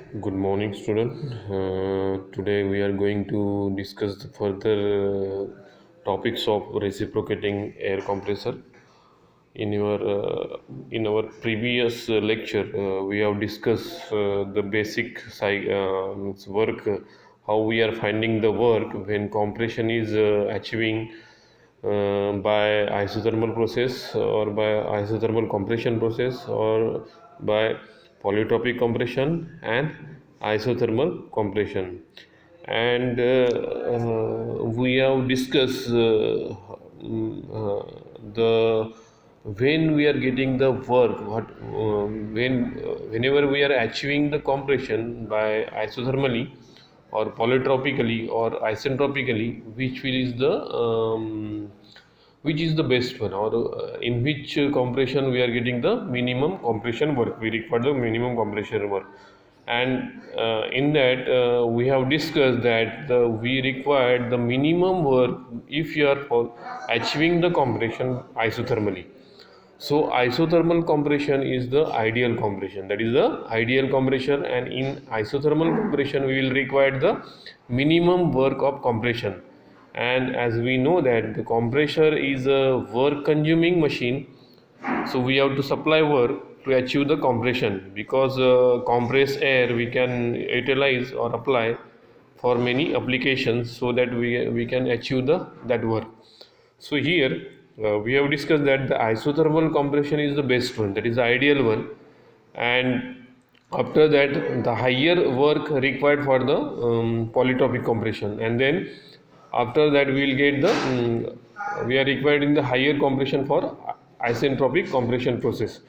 Good morning, student. Today we are going to discuss the further topics of reciprocating air compressor. In our previous lecture, we have discussed the basic work, how we are finding the work when compression is achieving by isothermal process or by isothermal compression process or by polytropic compression and isothermal compression. And we have discussed the when we are getting the work whenever we are achieving the compression by isothermally or polytropically or isentropically, which is the best one, or in which compression we are getting the minimum compression work, we require the minimum compression work. And in that we have discussed that we require the minimum work if you are achieving the compression isothermally. So isothermal compression is the ideal compression. That is the ideal compression, and in isothermal compression we will require the minimum work of compression. And as we know that the compressor is a work consuming machine, so we have to supply work to achieve the compression, because compressed air we can utilize or apply for many applications, so that we can achieve that work. So here we have discussed that the isothermal compression is the best one, that is the ideal one. And after that the higher work required for the polytropic compression, and then after that we will get the we are required in the higher compression for isentropic compression process.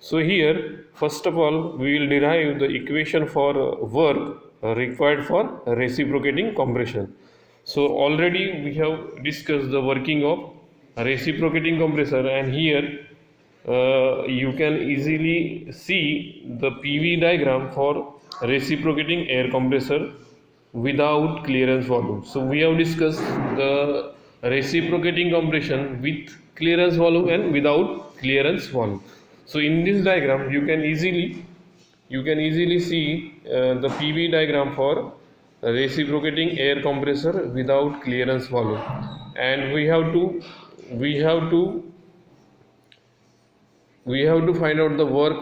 So here first of all we will derive the equation for work required for reciprocating compression. So already we have discussed the working of reciprocating compressor, and here you can easily see the PV diagram for reciprocating air compressor without clearance volume. So we have discussed the reciprocating compression with clearance volume and without clearance volume. So in this diagram you can easily see the PV diagram for reciprocating air compressor without clearance volume. And we have to find out the work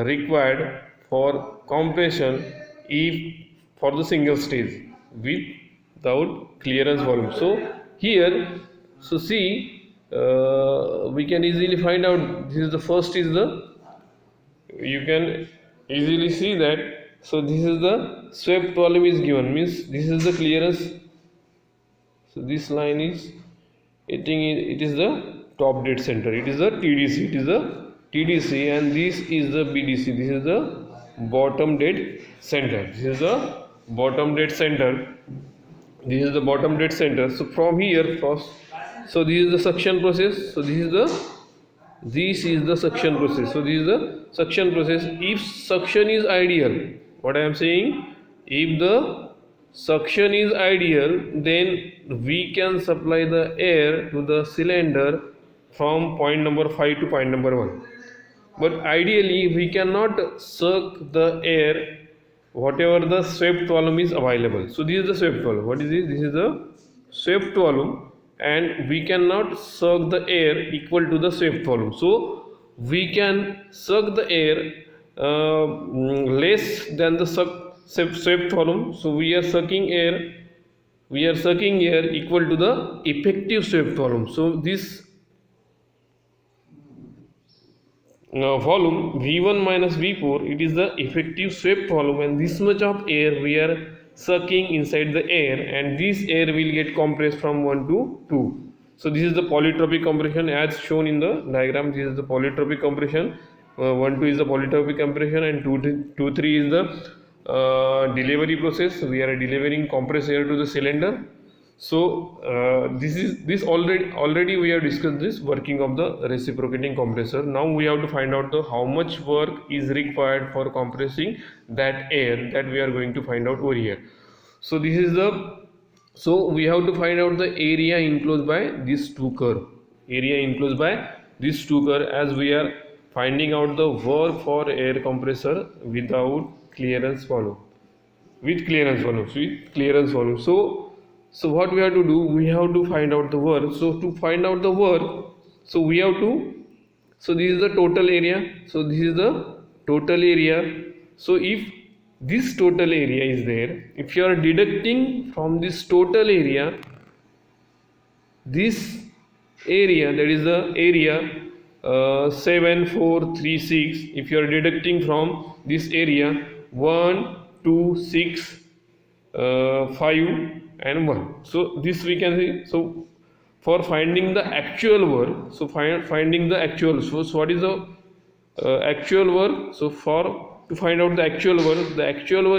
required for compression if for the single stage without clearance volume. So here, so see, we can easily find out. This is the first is the, you can easily see that. So this is the swept volume is given, means this is the clearance. So this line is, it is the top dead center, it is the TDC, and this is the BDC, this is the bottom dead center, this is the bottom dead center, this is the bottom dead center. So from here first, so this is the suction process, so this is the suction process. So this is the suction process. If suction is ideal, what I am saying, if the suction is ideal, then we can supply the air to the cylinder from point number 5 to point number 1. But ideally we cannot suck the air whatever the swept volume is available. So this is the swept volume. What is this? This is the swept volume, and we cannot suck the air equal to the swept volume. So we can suck the air less than the swept volume. So we are sucking air equal to the effective swept volume. So this volume V1 minus V4, it is the effective swept volume, and this much of air we are sucking inside the air, and this air will get compressed from 1 to 2. So this is the polytropic compression as shown in the diagram. This is the polytropic compression. 1 2 is the polytropic compression, and 2 3 is the delivery process. We are delivering compressed air to the cylinder. So this already we have discussed this working of the reciprocating compressor. Now we have to find out the how much work is required for compressing that air, that we are going to find out over here. So this is the, so we have to find out the area enclosed by this two curve. Area enclosed by this two curve, as we are finding out the work for air compressor without clearance volume. with clearance volume. So what we have to do, we have to find out the work. So to find out the work, so we have to, so this is the total area, so this is the total area. So if this total area is there, if you are deducting from this total area this area, that is the area 7436, if you are deducting from this area 1 2 6 5 and 1, so this we can see. So for finding the actual work, so finding the actual, so what is the actual work? So for to find out the actual work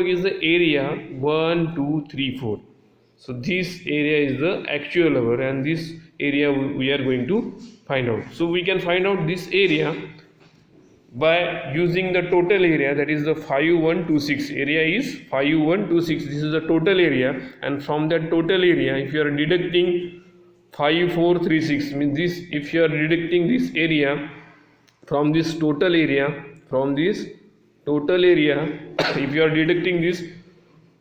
is the area 1 2 3 4. So this area is the actual work, and this area we are going to find out. So we can find out this area by using the total area, that is the 5126. Area is 5126, this is the total area, and from that total area if you are deducting 5436, means this, if you are deducting this area from this total area, if you are deducting this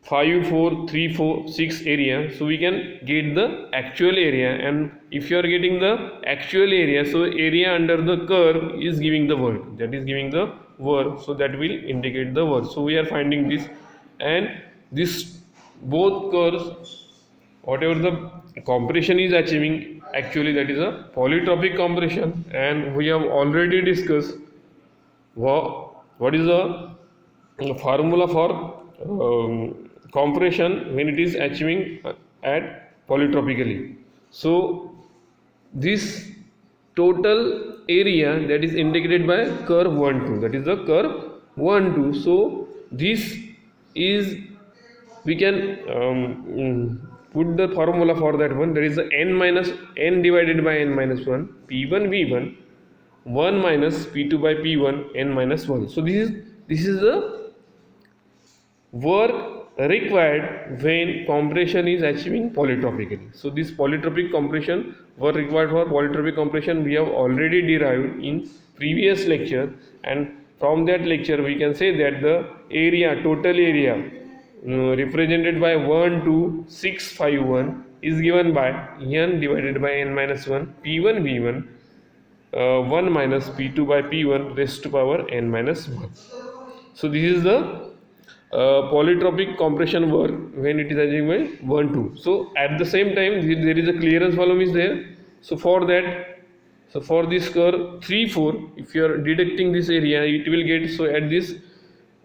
54346 area, so we can get the actual area. And if you are getting the actual area, so area under the curve is giving the work, that is giving the work, so that will indicate the work. So we are finding this, and this both curves, whatever the compression is achieving, actually that is a polytropic compression. And we have already discussed what is the formula for compression when it is achieving at polytropically. So this total area, that is indicated by curve 1 2, that is the curve 1 2. So this is, we can put the formula for that one, that is the n divided by n minus 1 p1 v1 1 minus p2 by p1 n minus 1. So this is the work required when compression is achieving polytropically. So this polytropic compression, work required for polytropic compression, we have already derived in previous lecture, and from that lecture we can say that the area, total area represented by 1 2 6 5 1 is given by n divided by n minus 1 p1 v1 1 minus p2 by p1 raised to power n minus 1. So this is the polytropic compression work when it is achieving by 1 2. So at the same time there is a clearance volume is there. So for that, so for this curve 3 4, if you are deducting this area, it will get, so at this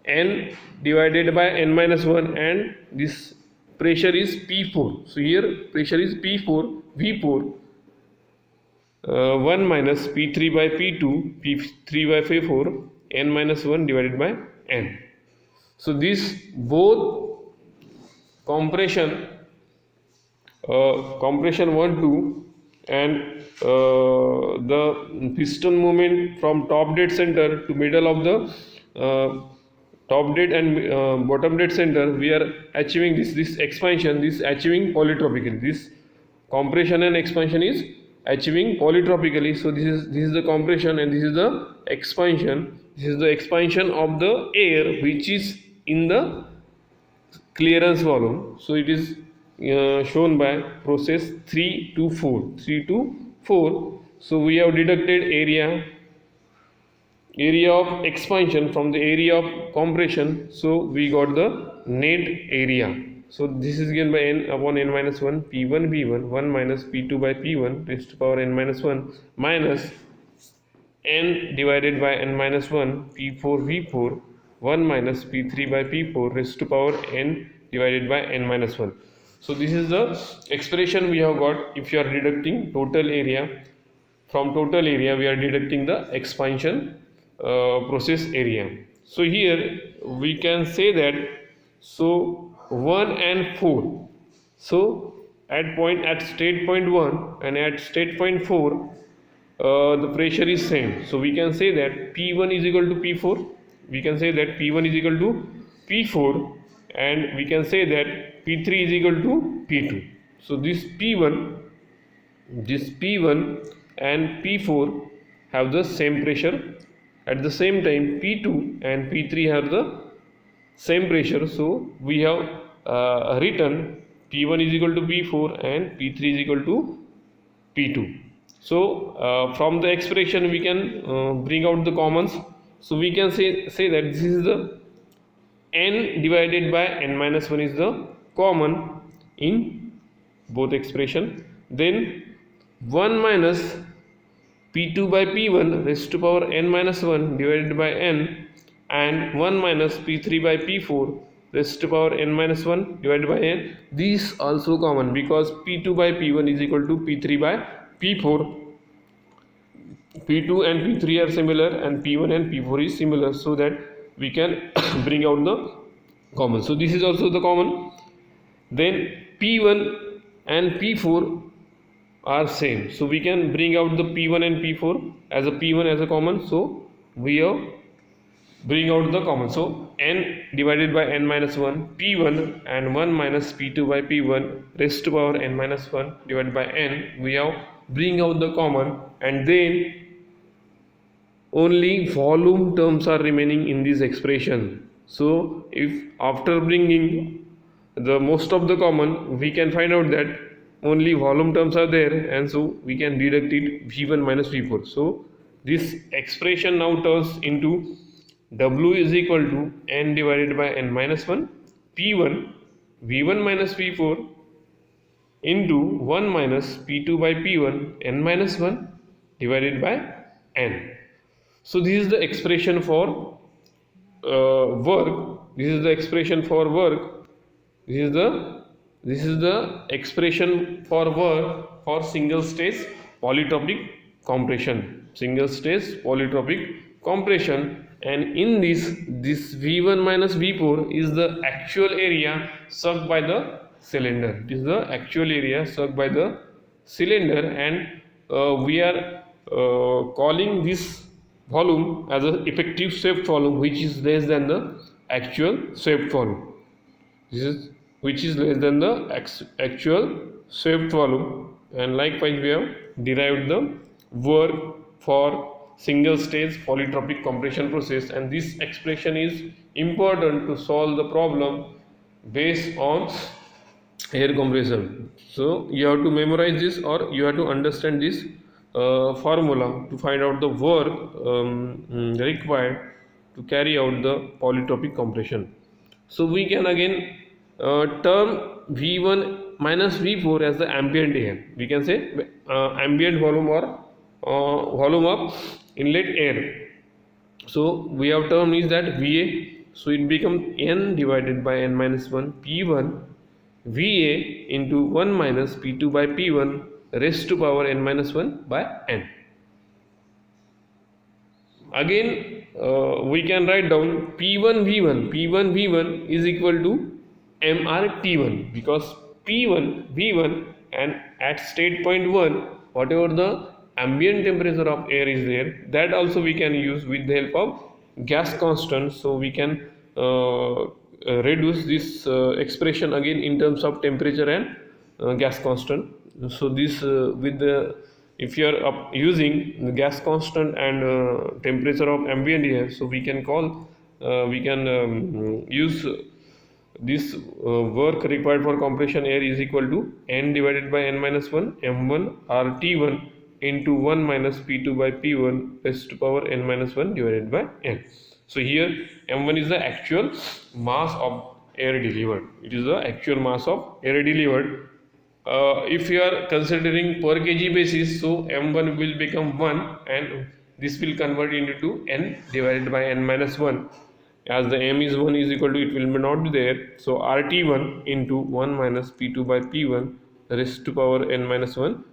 n divided by n minus 1, and this pressure is P4. So here pressure is P4 V4 1 minus P3 by P2 P3 by P4 n minus 1 divided by n. So this both compression 1 2 and the piston movement from top dead center to middle of the top dead and bottom dead center, we are achieving this expansion, this achieving polytropically. This compression and expansion is achieving polytropically. So this is the compression, and this is the expansion. This is the expansion of the air which is in the clearance volume. So it is shown by process 3 to 4. So we have deducted area of expansion from the area of compression, so we got the net area. So this is given by n upon n minus 1 p1 v1 1 minus p2 by p1 raised to power n minus 1 minus n divided by n minus 1 p4 v4 1 minus p3 by p4 raised to power n divided by n minus 1. So this is the expression we have got. If you are deducting total area, from total area we are deducting the expansion process area. So here we can say that, so 1 and 4, so at state point 1 and at state point 4 the pressure is same. So we can say that P1 is equal to P4, we can say that P1 is equal to P4, and we can say that P3 is equal to P2. So this P1 and P4 have the same pressure. At the same time P2 and P3 have the same pressure. So we have written P1 is equal to P4 and P3 is equal to P2. So from the expression we can bring out the commons. So we can say that this is the n divided by n minus 1 is the common in both expression. Then 1 minus P2 by P1 raised to power n minus 1 divided by n, and 1 minus P3 by P4 raised to power n minus 1 divided by n. These also common because P2 by P1 is equal to P3 by P4. P2 and P3 are similar and P1 and P4 is similar, so that we can bring out the common. So this is also the common. Then P1 and P4 are same, so we can bring out the P1 and P4 as a P1 as a common. So we have bring out the common. So n divided by n minus 1 P1 and 1 minus P2 by P1 raised to power n minus 1 divided by n, we have bring out the common, and then only volume terms are remaining in this expression. So if after bringing the most of the common, we can find out that only volume terms are there, and so we can deduct it V1 minus V4. So this expression now turns into W is equal to n divided by n minus 1 P1 V1 minus V4 into 1 minus P2 by P1 n minus 1 divided by n. So this is the expression for work. This is the expression for work. This is the expression for work for single stage polytropic compression. Single stage polytropic compression, and in this V1 minus V4 is the actual area sucked by the cylinder. It is the actual area sucked by the cylinder, and we are calling this volume as an effective swept volume, which is less than the actual swept volume. This is which is less than the actual swept volume, and likewise we have derived the work for single stage polytropic compression process, and this expression is important to solve the problem based on air compressor. So you have to memorize this, or you have to understand this formula to find out the work required to carry out the polytropic compression. So we can again term V1 minus V4 as the ambient air. We can say ambient volume or volume of inlet air. So we have term is that VA. So it becomes n divided by n minus 1 P1 VA into 1 minus P2 by P1 raised to power n minus 1 by n. Again we can write down P1 V1 is equal to MRT1, because P1 V1 and at state point 1 whatever the ambient temperature of air is there, that also we can use with the help of gas constant. So we can reduce this expression again in terms of temperature and gas constant. So this with the, if you are using the gas constant and temperature of ambient air, so we can call use this work required for compression air is equal to n divided by n minus 1 m1 RT1 into 1 minus P2 by P1 raised to power n minus 1 divided by n. So here m1 is the actual mass of air delivered. It is the actual mass of air delivered. If you are considering per kg basis, so m1 will become 1, and this will convert into n divided by n minus 1. As the m is 1 is equal to, it will not be there. So RT1 into 1 minus P2 by P1 raised to power n minus 1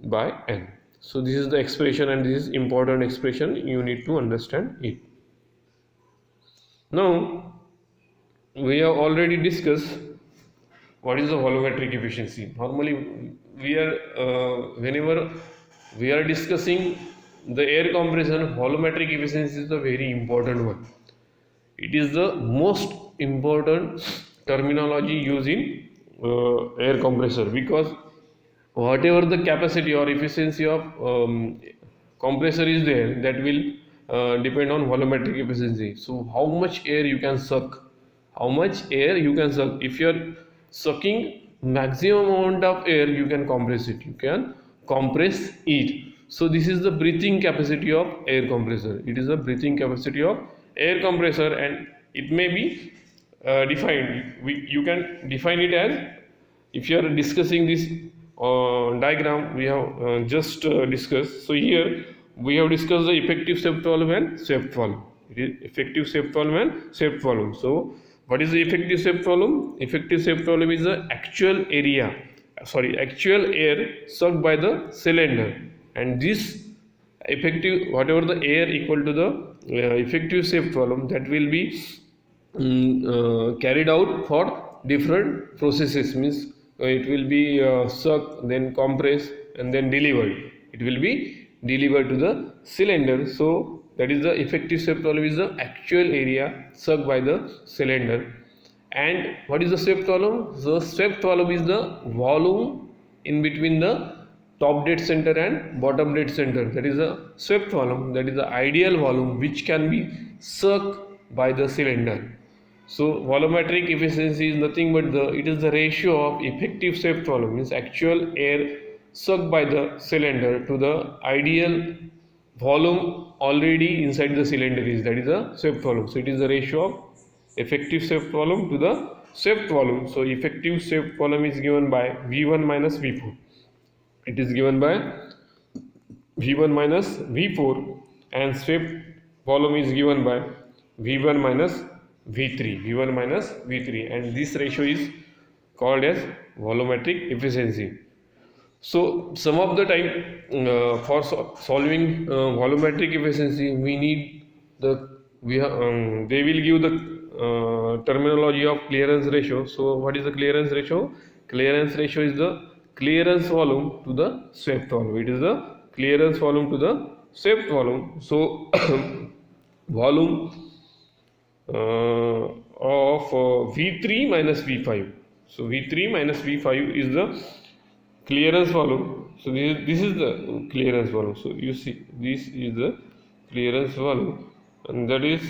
by n. So this is the expression, and this is important expression, you need to understand it. Now we have already discussed what is the volumetric efficiency. Normally we are whenever we are discussing the air compression, volumetric efficiency is the very important one. It is the most important terminology used in air compressor, because whatever the capacity or efficiency of compressor is there, that will depend on volumetric efficiency. So how much air you can suck, how much air you can suck. If you are sucking maximum amount of air, you can compress it, you can compress it. So this is the breathing capacity of air compressor. It is the breathing capacity of air compressor, and it may be defined. You can define it as, if you are discussing this diagram we have just discussed. So here we have discussed the effective swept volume and swept volume. It is effective swept volume and swept volume. So what is the effective swept volume? Effective swept volume is the actual area, sorry, actual air sucked by the cylinder, and this effective, whatever the air equal to the effective swept volume, that will be carried out for different processes. Means it will be sucked, then compressed, and then delivered. It will be delivered to the cylinder. So that is the effective swept volume, is the actual area sucked by the cylinder. And what is the swept volume? The swept volume is the volume in between the top dead center and bottom dead center. That is the swept volume. That is the ideal volume which can be sucked by the cylinder. So volumetric efficiency is nothing but it is the ratio of effective swept volume, means actual air sucked by the cylinder, to the ideal volume already inside the cylinder, is, that is the swept volume. So it is the ratio of effective swept volume to the swept volume. So effective swept volume is given by V1 minus V4. It is given by V1 minus V4, and swept volume is given by V1 minus V3, V1 minus V3, and this ratio is called as volumetric efficiency. So some of the time for solving volumetric efficiency, we need they will give the terminology of clearance ratio. So what is the clearance ratio? Clearance ratio is the clearance volume to the swept volume. It is the clearance volume to the swept volume. So volume of V3 minus V5. So V3 minus V5 is the clearance volume. So this is the clearance volume. So you see, this is the clearance volume, and that is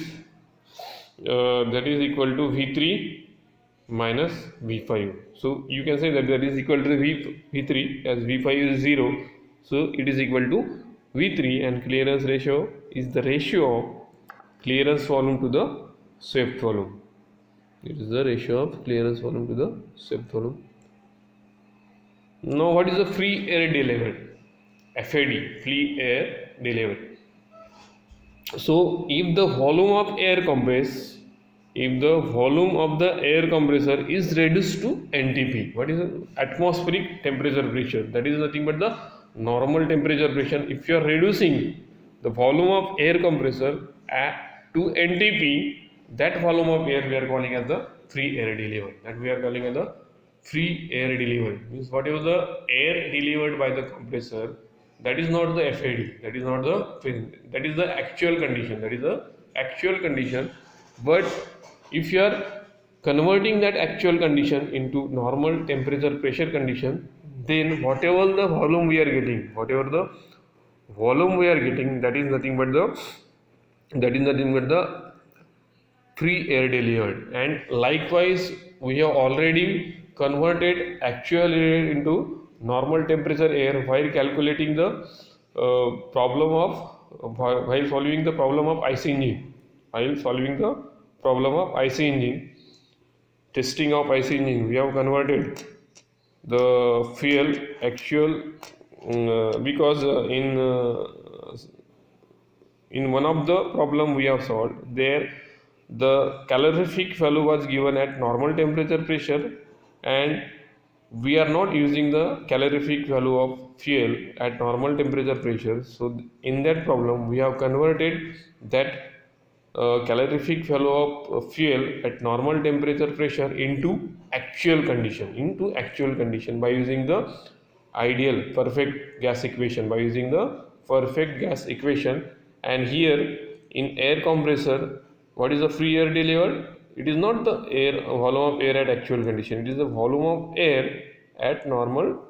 equal to V3 minus V5. So you can say that that is equal to V3, as V5 is 0. So it is equal to V3, and clearance ratio is the ratio of clearance volume to the swept volume. It is the ratio of clearance volume to the swept volume. Now what is the free air delivered? FAD, free air delivered. So if the volume of air compressed, if the volume of the air compressor is reduced to NTP, what is the atmospheric temperature pressure? That is nothing but the normal temperature pressure. If you are reducing the volume of air compressor to NTP, that volume of air we are calling as the free air delivered. That we are calling as the free air delivered. Means whatever the air delivered by the compressor, that is not the FAD, that is not that is the actual condition, that is the actual condition. But if you are converting that actual condition into normal temperature pressure condition, then whatever the volume we are getting, that is nothing but the free air delivered. And likewise, we have already converted actual air into normal temperature air while calculating the while solving the problem of IC engine. While solving the problem of IC engine, testing of IC engine, we have converted the fuel actual because in one of the problem we have solved, there the calorific value was given at normal temperature pressure, and we are not using the calorific value of fuel at normal temperature pressure. So in that problem we have converted that calorific value of fuel at normal temperature pressure into actual condition by using the ideal perfect gas equation, and here in air compressor, what is the free air delivered? It is not the volume of air at actual condition, it is the volume of air at normal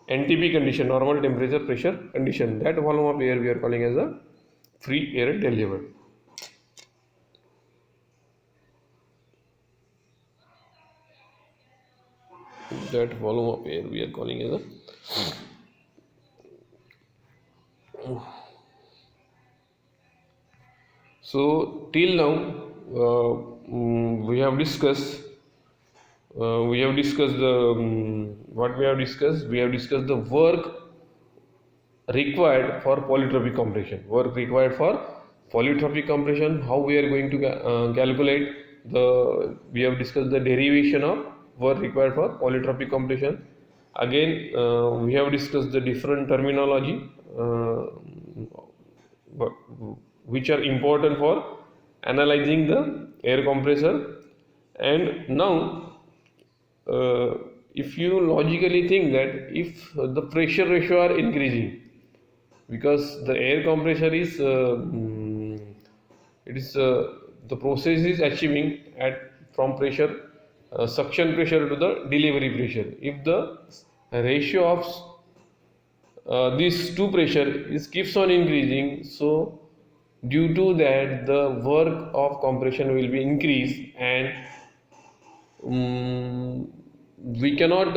NTP condition, normal temperature pressure condition. That volume of air we are calling as a free air delivered. That volume of air we are calling as a. So till now, we have discussed the what we have discussed. We have discussed the work required for polytropic compression. Work required for polytropic compression. How we are going to calculate the? We have discussed the derivation of work required for polytropic compression. Again, we have discussed the different terminology uh, which are important for analyzing the air compressor. And now, uh, if you logically think that if the pressure ratio are increasing, because the air compressor is it is the process is achieving at from pressure suction pressure to the delivery pressure. If the ratio of this two pressure is keeps on increasing, so due to that the work of compression will be increased, and um, we cannot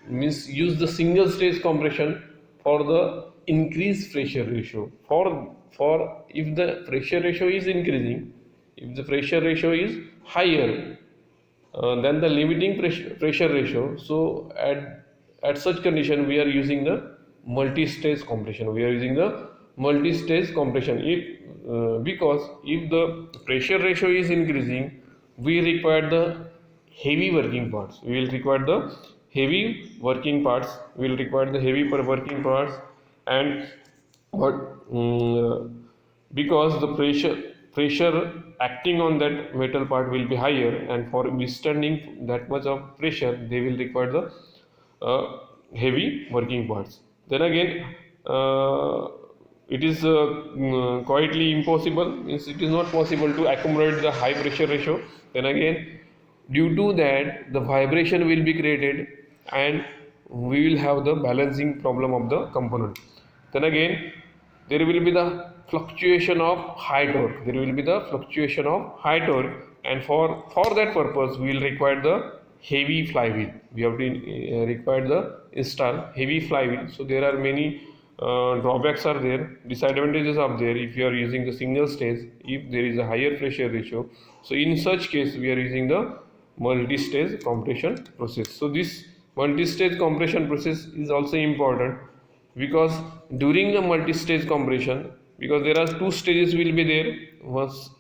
means use the single stage compression for the increased pressure ratio. For if the pressure ratio is increasing, if the pressure ratio is higher than the limiting pressure ratio, so at such condition we are using the multi-stage compression. We are using the multi-stage compression if because if the pressure ratio is increasing, we require the heavy working parts. We will require the heavy working parts. We will require the heavy working parts. And but because the pressure acting on that metal part will be higher, and for withstanding that much of pressure they will require the heavy working parts. Then again, it is quietly impossible, means it is not possible to accommodate the high pressure ratio. Then again, due to that the vibration will be created, and we will have the balancing problem of the component. Then again, there will be the fluctuation of high torque. There will be the fluctuation of high torque, and for that purpose we will require the heavy flywheel. We have to require the install heavy flywheel. So there are many drawbacks are there, disadvantages are there if you are using the single stage, if there is a higher pressure ratio. So in such case we are using the multi-stage compression process. So this multi-stage compression process is also important, because during the multi-stage compression, because there are two stages will be there. Once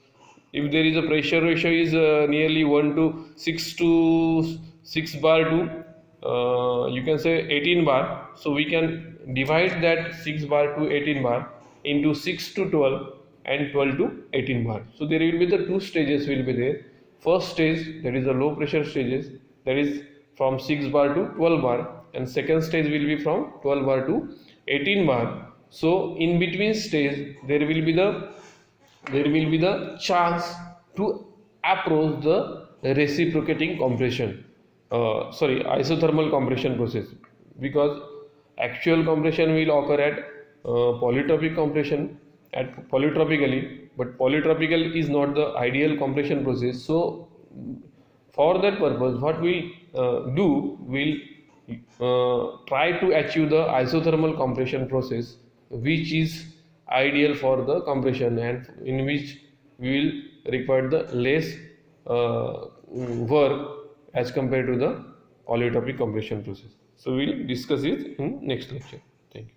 if there is a pressure ratio is nearly 1 to 6 to 6 bar to you can say 18 bar, so we can divide that 6 bar to 18 bar into 6 to 12 and 12 to 18 bar. So there will be the two stages will be there. First stage, that is the low pressure stages, that is from 6 bar to 12 bar, and second stage will be from 12 bar to 18 bar. So in between stage there will be the chance to approach the reciprocating compression, isothermal compression process, because actual compression will occur at polytropic compression at polytropically, but polytropical is not the ideal compression process. So for that purpose what we do, we'll try to achieve the isothermal compression process, which is ideal for the compression, and in which we will require the less work as compared to the polytropic compression process. So we'll discuss it in next lecture. Thank you.